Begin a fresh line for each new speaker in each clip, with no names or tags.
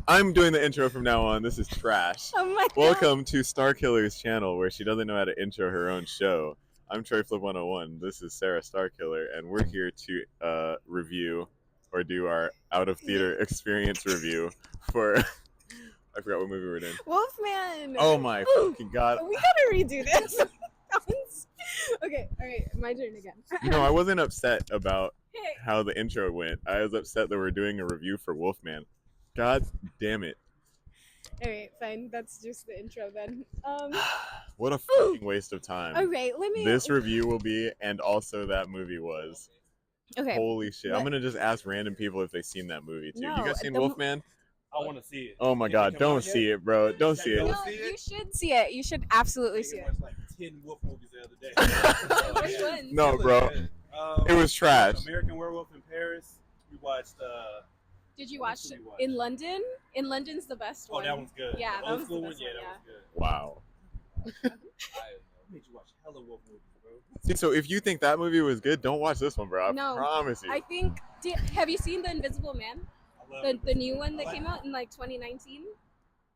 I'm doing the intro from now on. This is trash.
Oh my god.
Welcome to Starkiller's channel, where she doesn't know how to intro her own show. I'm Troy Flip 101. This is Sarah Starkiller, and we're here to review or do our out of theater experience review for. I forgot what movie we're in.
Wolf Man.
Oh my fucking god!
We gotta redo this. Okay, all right, my turn again.
You know, I wasn't upset about
Hey.
how the intro went. I was upset that we're doing a review for Wolfman. God damn it!
All right, fine. That's just the intro then.
What a fucking waste of time.
All right, let me.
This review will be, and also that movie was.
Okay.
Holy shit! I'm gonna just ask random people if they've seen that movie too.
No,
you guys seen
the-
Wolfman?
I want to see it.
Oh my god! Don't see it, bro. Don't see it.
No, you should see it. You should absolutely see
I
it.
watched like 10 wolf movies the other day.
Which ones?
No, bro. It was trash.
American Werewolf in Paris. We watched.
Did you
What
watch
did we watch?
In London? In London's the best
Oh,
one.
that one's good.
Yeah,
The
that
old
was
school
the
one.
best
Yeah,
one,
that was good.
Wow.
I made you watch hella wolf movies, bro.
See, so if you think that movie was good, don't watch this one, bro. I
No,
promise you.
I think. Have you seen The Invisible Man?
I love
The new one that
I like
came out in like 2019?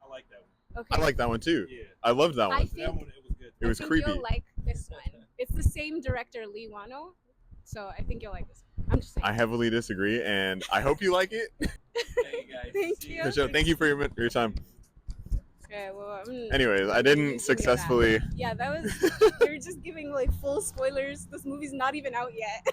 I like that one.
Okay.
I like that one too.
Yeah.
I loved that
I
one.
think-
That one, it was good.
It was
I think
creepy.
You'll like this one. It's the same director, Lee Wano, so I think you'll like this one. I'm just saying.
I heavily disagree, and I hope you like it.
Hey, guys.
Thank
See
you.
For sure. Thank you for your time.
Okay, well,
Anyways, I didn't successfully.
Yeah, that was. You're just giving like full spoilers. This movie's not even out yet.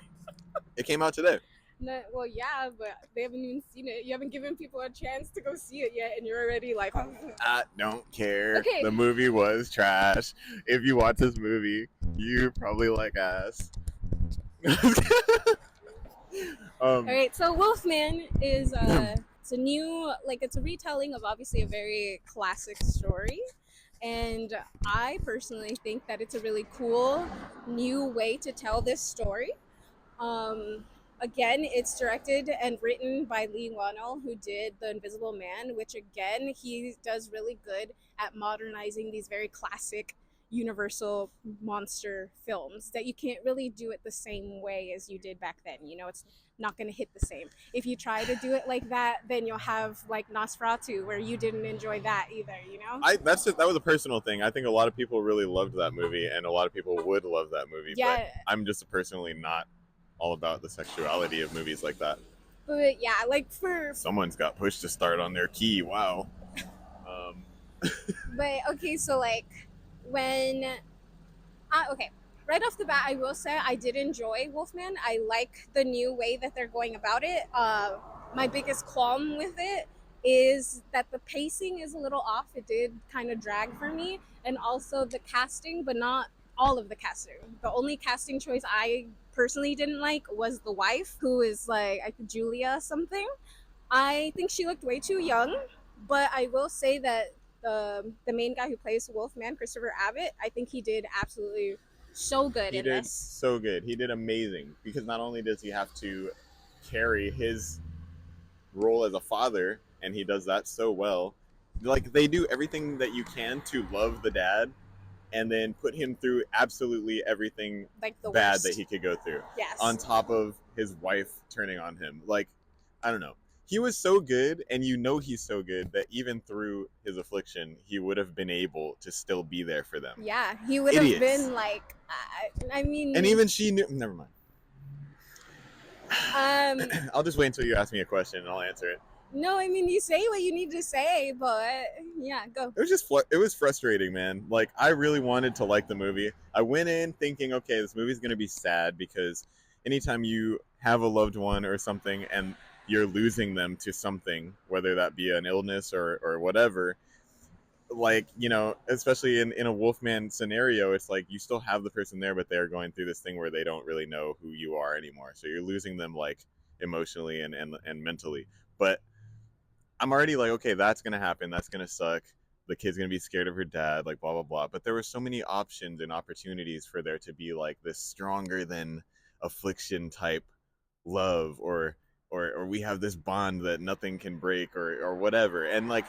It came out today.
No, well, yeah, but they haven't even seen it. You haven't given people a chance to go see it yet, and you're already like.
I don't care.
Okay.
The movie was trash. If you watch this movie, you probably like ass.
All right, so Wolfman is it's a new, like, it's a retelling of obviously a very classic story, and I personally think that it's a really cool new way to tell this story. Again, it's directed and written by Lee Wano, who did The Invisible Man, which again he does really good at modernizing these very classic Universal monster films that you can't really do it the same way as you did back then. You know, it's not going to hit the same. If you try to do it like that, then you'll have like Nosferatu, where you didn't enjoy that either, you know?
That was a personal thing. I think a lot of people really loved that movie, and a lot of people would love that movie.
Yeah.
But I'm just personally not all about the sexuality of movies like that.
But yeah, like for
Someone's got push to start on their key. Wow.
but okay, so like when okay, right off the bat, I will say I did enjoy Wolfman. I like the new way that they're going about it. My biggest qualm with it is that the pacing is a little off. It did kind of drag for me, and also the casting, but not all of the casting. The only casting choice I personally didn't like was the wife, who is like, I think, Julia something. I think she looked way too young, but I will say that the main guy who plays Wolfman, Christopher Abbott, I think he did absolutely so good
He
in
did
this.
so good. He did amazing, because not only does he have to carry his role as a father, and he does that so well. Like, they do everything that you can to love the dad, and then put him through absolutely everything
Like the
bad
worst.
that he could go through.
Yes.
On top of his wife turning on him. Like, I don't know. He was so good, and you know he's so good, that even through his affliction, he would have been able to still be there for them.
Yeah, he would have
Idiots.
been like, I mean,
And even she knew. Never mind.
um,
I'll just wait until you ask me a question, and I'll answer it.
no, I mean, you say what you need to say, but yeah, go.
It was just it was frustrating, man. Like, I really wanted to like the movie. I went in thinking, okay, this movie's gonna be sad, because anytime you have a loved one or something and you're losing them to something, whether that be an illness or whatever, like, you know, especially in a Wolfman scenario, it's like you still have the person there, but they're going through this thing where they don't really know who you are anymore. So you're losing them, like, emotionally and mentally. But I'm already like, okay, that's gonna happen. That's gonna suck. The kid's gonna be scared of her dad, like, blah blah blah. But there were so many options and opportunities for there to be like this stronger than affliction type love, or we have this bond that nothing can break, or whatever. And like,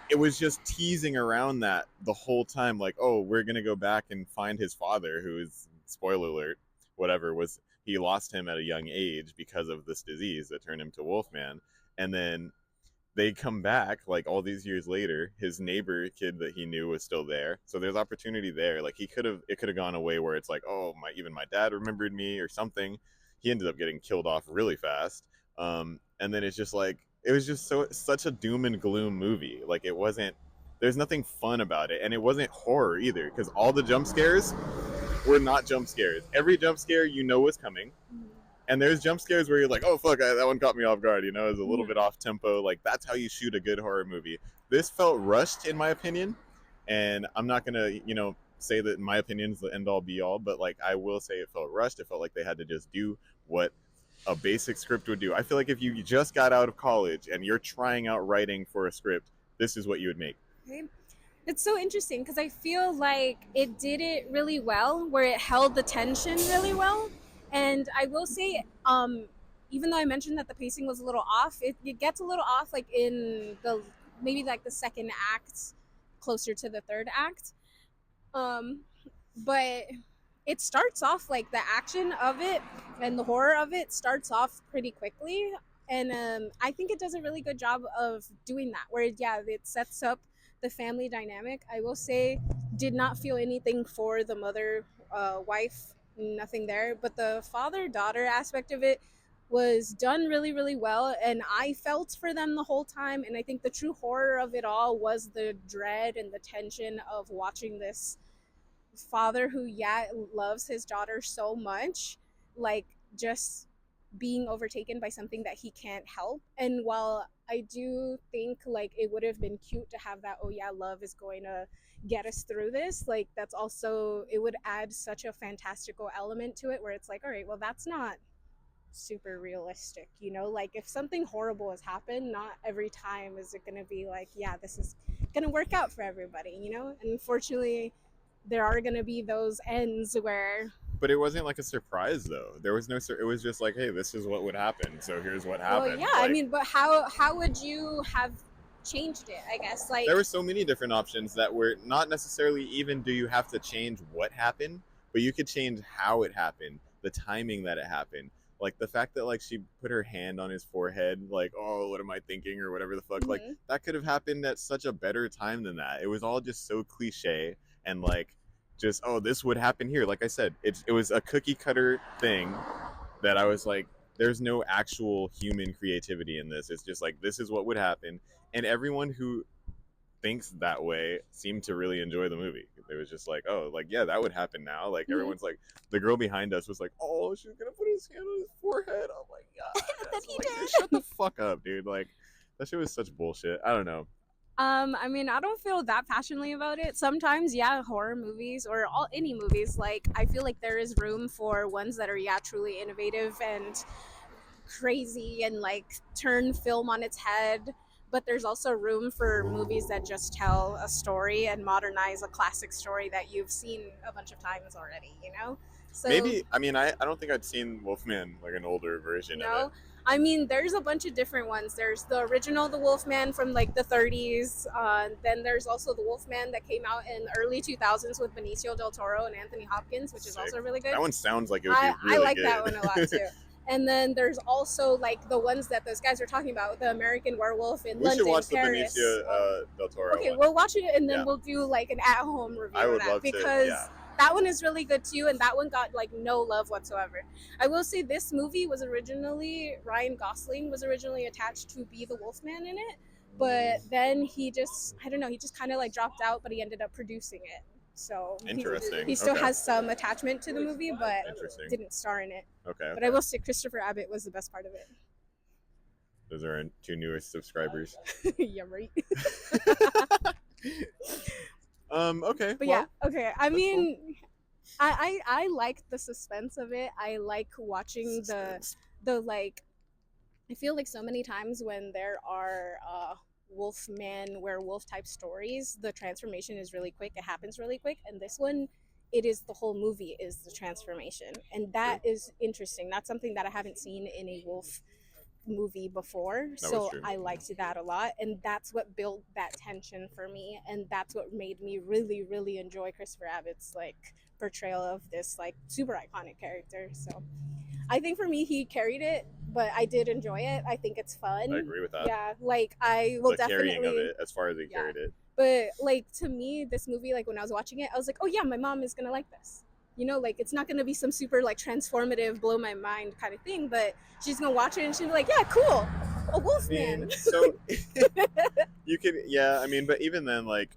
it was just teasing around that the whole time, like, oh, we're gonna go back and find his father, who is, spoiler alert, whatever, was, he lost him at a young age because of this disease that turned him to Wolfman. And then they come back like all these years later. His neighbor kid that he knew was still there, so there's opportunity there. Like it could have gone away where it's like, oh my, even my dad remembered me or something. He ended up getting killed off really fast, and then it's just like it was just such a doom and gloom movie. Like it wasn't. There's nothing fun about it, and it wasn't horror either because all the jump scares were not jump scares. Every jump scare you know was coming. And there's jump scares where you're like, oh fuck, that one caught me off guard. You know, it's a little bit off tempo. Like that's how you shoot a good horror movie. This felt rushed in my opinion, and I'm not gonna say that my opinion is the end all be all, but like I will say it felt rushed. It felt like they had to just do what a basic script would do. I feel like if you just got out of college and you're trying out writing for a script, this is what you would make.
Okay. It's so interesting because I feel like it did it really well, where it held the tension really well. And I will say, even though I mentioned that the pacing was a little off, it gets a little off like in the maybe like the second act, closer to the third act. Um, but it starts off like the action of it and the horror of it starts off pretty quickly. And I think it does a really good job of doing that, where it sets up the family dynamic. I will say, did not feel anything for the mother wife, nothing there, but the father daughter aspect of it was done really really well, and I felt for them the whole time. And I think the true horror of it all was the dread and the tension of watching this father who loves his daughter so much, like just being overtaken by something that he can't help. And while I do think like it would have been cute to have that, oh yeah, love is going to get us through this, like that's also, it would add such a fantastical element to it, where it's like, all right, well that's not super realistic, like if something horrible has happened, not every time is it going to be like, yeah, this is going to work out for everybody. And unfortunately there are going to be those ends where,
But it wasn't like a surprise though. There was no it was just like, hey, this is what would happen, so here's what happened.
well, yeah,
like,
I mean, but how would you have changed it, I guess? Like,
there were so many different options that were not necessarily even do you have to change what happened, but you could change how it happened, the timing that it happened. Like the fact that like she put her hand on his forehead, like, oh, what am I thinking, or whatever the fuck. Like that could have happened at such a better time than that. It was all just so cliche and like just, oh, this would happen here. Like I said, it was a cookie cutter thing that I was like, there's no actual human creativity in this. It's just like, this is what would happen. And everyone who thinks that way seemed to really enjoy the movie. It was just like, oh, like, yeah, that would happen now. Like, everyone's like, the girl behind us was like, oh, she's gonna put his hand on his forehead. Oh my god.
That he
like,
did.
Shut the fuck up, dude. Like, that shit was such bullshit. I don't know.
I mean, I don't feel that passionately about it. Sometimes, yeah, horror movies or any movies, like I feel like there is room for ones that are truly innovative and crazy and like turn film on its head. But there's also room for movies that just tell a story and modernize a classic story that you've seen a bunch of times already. So
Maybe, I mean, I don't think I'd seen Wolfman, like an older version of it.
I mean, there's a bunch of different ones. There's the original The Wolfman from like the 30s. Then there's also The Wolfman that came out in the early 2000s with Benicio del Toro and Anthony Hopkins, which is also really good.
That one sounds like it would be really
I like
good.
that one a lot too. And then there's also like the ones that those guys are talking about, the American Werewolf in London,
should watch
Paris.
The Benicio del Toro
Okay,
one.
we'll watch it and then we'll do like an at-home review
I would
of that,
love
because
to,
that one is really good too, and that one got like no love whatsoever. I will say this movie was originally, Ryan Gosling was originally attached to be the Wolfman in it, but then he just, I don't know, he just kind of like dropped out, but he ended up producing it. So
Interesting.
He still
Okay.
has some attachment to the movie, but
Interesting.
didn't star in it.
Okay.
But I will say Christopher Abbott was the best part of it.
Those are our 2 newest subscribers.
Yeah, right.
Okay.
But yeah, okay. I mean, cool. I like the suspense of it. I like watching the like. I feel like so many times when there are Wolfman werewolf type stories, the transformation is really quick. It happens really quick, and this one, it is the whole movie is the transformation, and that is interesting. That's something that I haven't seen in a wolf movie before, so I liked that a lot, and that's what built that tension for me, and that's what made me really really enjoy Christopher Abbott's like portrayal of this like super iconic character. So I think for me he carried it but I did enjoy it. I think it's fun.
I agree with that.
Yeah, like I will
The carrying of
definitely.
it, as far as they
Yeah.
carried it.
But like to me, this movie, like when I was watching it, I was like, oh yeah, my mom is gonna like this. You know, like it's not gonna be some super like transformative, blow my mind kind of thing, but she's gonna watch it and she'll be like, yeah, cool, a wolf man.
So you could, yeah. I mean, but even then, like,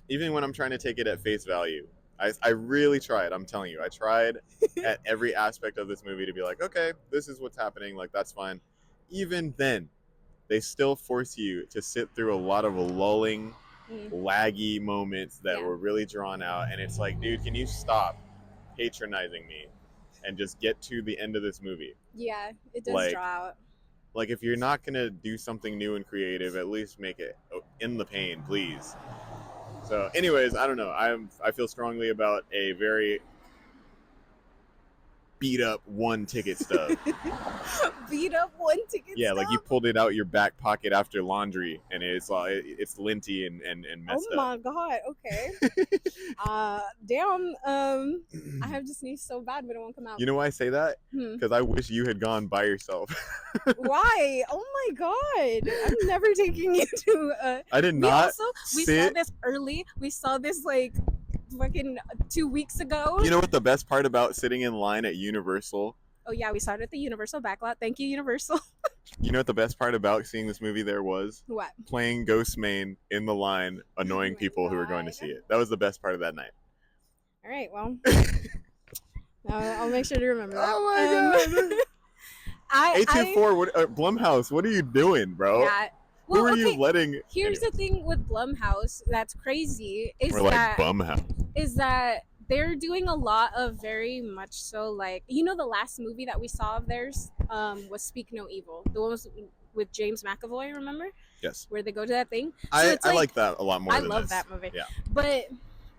even when I'm trying to take it at face value, I really tried. I'm telling you, I tried at every aspect of this movie to be like, okay, this is what's happening. Like, that's fine. Even then, they still force you to sit through a lot of lulling, laggy moments that were really drawn out. And it's like, dude, can you stop patronizing me and just get to the end of this movie?
Yeah, it does
Like,
draw out.
Like, if you're not gonna do something new and creative, at least make it in the pain, please. So, anyways, I don't know. I feel strongly about a very beat up one ticket stub.
Beat up one ticket.
Yeah,
stub?
like you pulled it out your back pocket after laundry, and it's linty and messed
oh
up.
my god. Okay. Damn. I have to sneeze so bad, but it won't come out.
You know why I say that? Because I wish you had gone by yourself.
Why? Oh my god! I'm never taking you to.
I did not.
We saw this early. We saw this like fucking 2 weeks ago.
You know what the best part about sitting in line at Universal?
Oh yeah, we saw it at the Universal backlot. Thank you, Universal.
You know what the best part about seeing this movie there was?
What?
Playing Ghostmane in the line, annoying people who were going to see it. That was the best part of that night.
All right, well, I'll make sure to remember that.
Oh my god! A24, Blumhouse, what are you doing, bro?
Yeah. Well,
who are you letting?
Here's the thing with Blumhouse that's crazy is
Bumhouse.
Is that they're doing a lot of very much so like, you know, the last movie that we saw of theirs was Speak No Evil. The one was with James McAvoy, remember?
Yes.
Where they go to that thing.
So I like that a lot more.
I love that movie.
Yeah.
But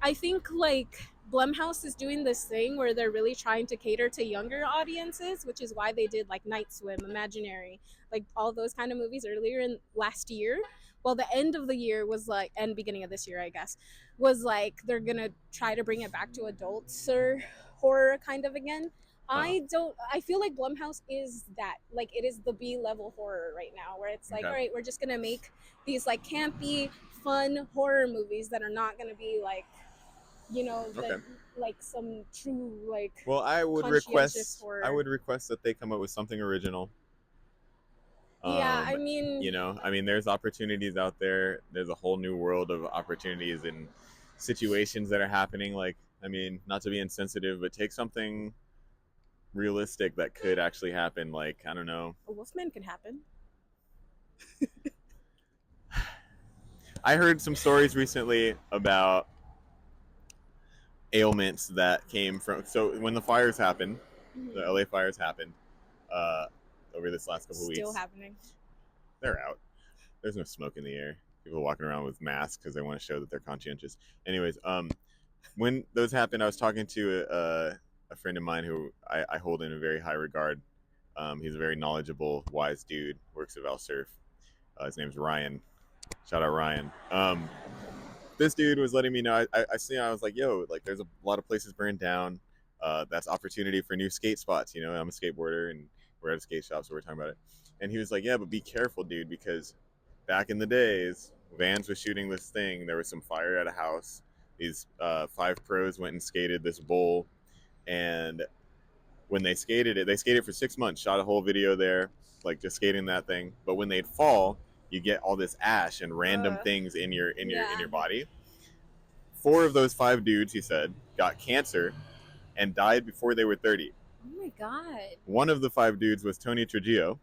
I think like Blumhouse is doing this thing where they're really trying to cater to younger audiences, which is why they did like Night Swim, Imaginary, like all those kind of movies earlier in last year. Well, the end of the year was like, and beginning of this year, I guess, was like they're gonna try to bring it back to adults or horror kind of again. I feel like Blumhouse is that, like it is the B-level horror right now, where it's like, all right, we're just gonna make these like campy, fun horror movies that are not gonna be like, you know, like some true like.
Well, I would request that they come up with something original.
Yeah, I mean,
you know, there's opportunities out there. There's a whole new world of opportunities and situations that are happening. Like, I mean, not to be insensitive, but take something realistic that could actually happen. Like, I don't know.
A Wolfman can happen.
I heard some stories recently about ailments that came from. So when the fires happened, the LA fires happened. Over this last couple weeks.
Still happening.
They're out. There's no smoke in the air. People walking around with masks because they want to show that they're conscientious. Anyways, when those happened, I was talking to a friend of mine who I hold in a very high regard. He's a very knowledgeable, wise dude. Works at Valsurf. His name's Ryan. Shout out Ryan. This dude was letting me know. I see. I was like, yo, like there's a lot of places burned down. That's opportunity for new skate spots. You know, I'm a skateboarder and we're at a skate shop, so we're talking about it. And he was like, yeah, but be careful, dude, because back in the days, Vans was shooting this thing. There was some fire at a house. These 5 pros went and skated this bowl. And when they skated for 6 months, shot a whole video there, like just skating that thing. But when they'd fall, you get all this ash and random things in your body. 4 of those 5 dudes, he said, got cancer and died before they were 30.
Oh my god.
One of the 5 dudes was Tony Trujillo,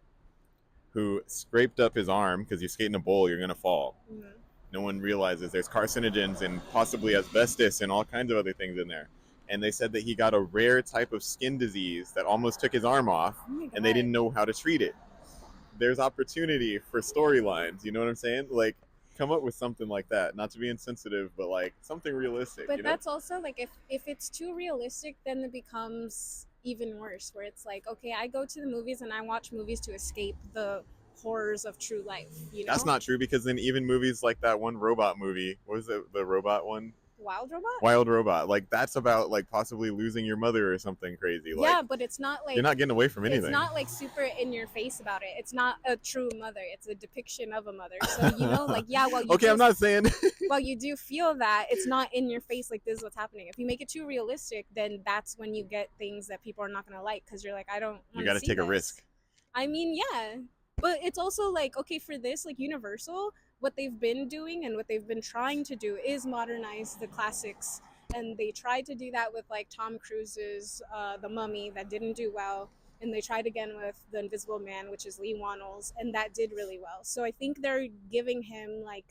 who scraped up his arm because you skate in a bowl, you're gonna fall. Mm-hmm. No one realizes there's carcinogens and possibly asbestos and all kinds of other things in there. And they said that he got a rare type of skin disease that almost took his arm off, and they didn't know how to treat it. There's opportunity for storylines, you know what I'm saying? Like, come up with something like that. Not to be insensitive, but like something realistic.
But that's also like if it's too realistic, then it becomes even worse, where it's like, okay, I go to the movies and I watch movies to escape the horrors of true life, you know?
That's not true, because then even movies like that one robot movie, what was it, the robot one?
Wild Robot?
Wild Robot. Like that's about like possibly losing your mother or something crazy. Like,
yeah, but it's not like
you're not getting away from anything.
It's not like super in your face about it. It's not a true mother. It's a depiction of a mother. So you know, like well, you
okay, I'm not saying.
well, you do feel that it's not in your face. Like this is what's happening. If you make it too realistic, then that's when you get things that people are not gonna like because you're like, I don't.
You got to take a risk.
I mean, yeah, but it's also like okay for this like Universal. What they've been doing and what they've been trying to do is modernize the classics. And they tried to do that with like Tom Cruise's The Mummy that didn't do well. And they tried again with The Invisible Man, which is Lee Wannell's, and that did really well. So I think they're giving him like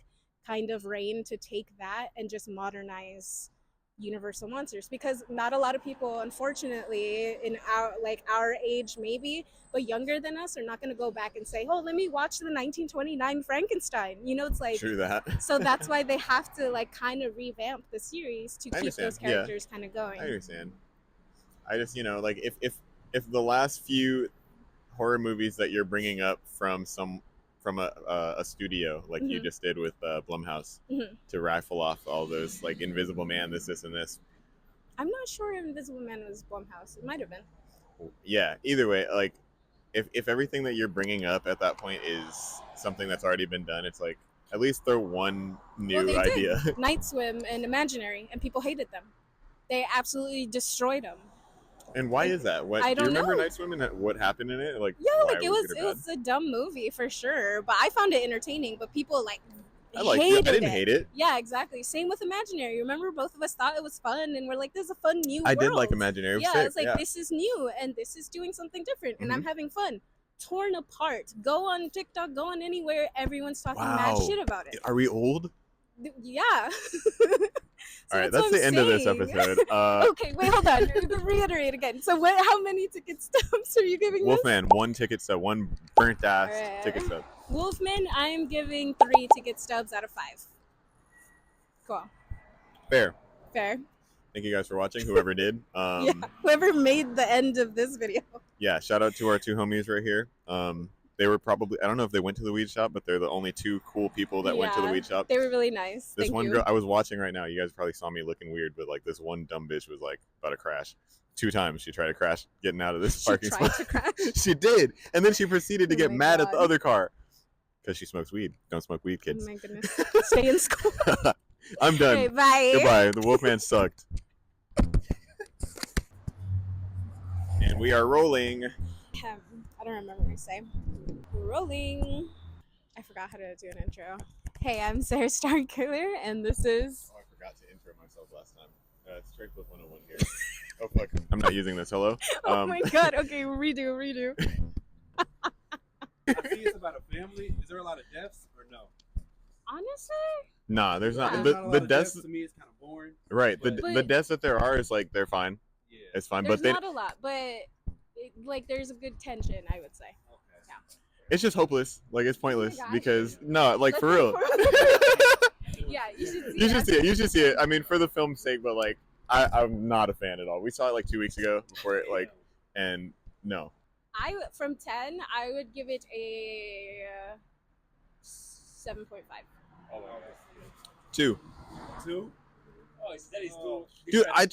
kind of reign to take that and just modernize Universal monsters because not a lot of people, unfortunately, in our age maybe, but younger than us are not going to go back and say, oh, let me watch the 1929 Frankenstein. You know, it's like
true that.
So that's why they have to like kind of revamp the series to keep those characters kind of going.
I understand. I just like if the last few horror movies that you're bringing up from a studio like you just did with Blumhouse to rifle off all those like Invisible Man, this and this.
I'm not sure Invisible Man was Blumhouse. It might have been.
Yeah. Either way, like if everything that you're bringing up at that point is something that's already been done, it's like at least throw one new idea.
Night Swim and Imaginary, and people hated them. They absolutely destroyed them.
And why is that? What
I
do you
don't
remember
know.
Night Swim and what happened in it? Like
it was a dumb movie for sure, but I found it entertaining. But people like
hated it. I didn't hate it.
Yeah, exactly. Same with Imaginary. Remember, both of us thought it was fun, and we're like, "This is a fun new."
I
world.
did like Imaginary.
Yeah, it's like this is new, and this is doing something different, and I'm having fun. Torn apart. Go on TikTok. Go on anywhere. Everyone's talking mad shit about it.
Are we old?
Yeah.
All right, that's the end of this episode.
Okay, wait, hold on. Reiterate again. So, how many ticket stubs are you giving
Wolfman, 1 ticket stub, 1 burnt ass ticket stub.
Wolfman, I am giving 3 ticket stubs out of 5. Cool.
Fair.
Thank
you guys for watching, whoever did.
Yeah, whoever made the end of this video.
Yeah, shout out to our 2 homies right here. They were probably, I don't know if they went to the weed shop, but they're the only 2 cool people that went to the weed shop.
They were really nice.
This one girl, I was watching right now. You guys probably saw me looking weird, but like this one dumb bitch was like about to crash. 2 times she tried to crash getting out of this parking spot.
She tried to crash?
She did. And then she proceeded to get mad
God.
at the other car. Because she smokes weed. Don't smoke weed, kids.
Oh my goodness. Stay in school.
I'm done.
Okay, bye.
Goodbye. The Wolfman sucked. And we are rolling.
I don't remember what to say. Rolling. I forgot how to do an intro. Hey, I'm Sarah Starkiller, and this is...
Oh, I forgot to intro myself last time. Straight Flip 101 here. Oh, fuck. I'm not using this. Hello?
Oh my god. Okay, redo.
I think it's about a family. Is there a lot of deaths or no?
Honestly?
Nah, there's not.
There's
The,
not a lot
the
of
deaths...
to me is kind of boring.
Right.
But,
The deaths that there are is like, they're fine.
Yeah.
It's fine.
There's
but
not a lot, but there's a good tension, I would say.
Okay.
Yeah.
It's just hopeless. Like, it's pointless.
gosh.
Because, no, like, for real.
Yeah, you should see
You should see it. You should see it. I mean, for the film's sake, but like, I'm not a fan at all. We saw it like 2 weeks ago before it like, and no.
From 10, I would give it a 7.5.
Oh, wow.
2.
2? Oh, that is still.
Dude, I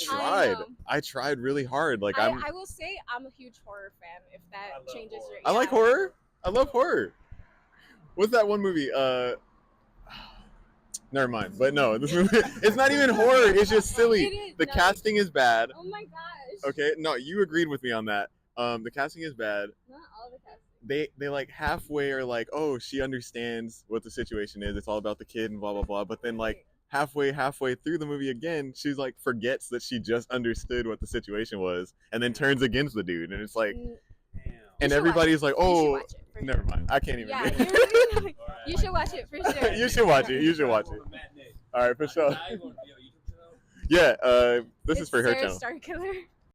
tried really hard. Like
I will say I'm a huge horror fan. If that changes
horror.
your.
I like horror. I love horror. What's that one movie? Never mind. But no, this movie, it's not even horror. It's just silly. The casting is bad.
Oh my gosh.
Okay, no, you agreed with me on that. The casting is bad.
Not all the casting.
They like halfway are like, oh, she understands what the situation is. It's all about the kid and blah blah blah. But then like halfway through the movie again, she's like forgets that she just understood what the situation was, and then turns against the dude. And it's like, and everybody's like, oh, never mind. I can't even.
Yeah, you should watch it for sure.
You should watch it. You should watch it. All right, for sure. Yeah, this is for her channel.
Starkiller.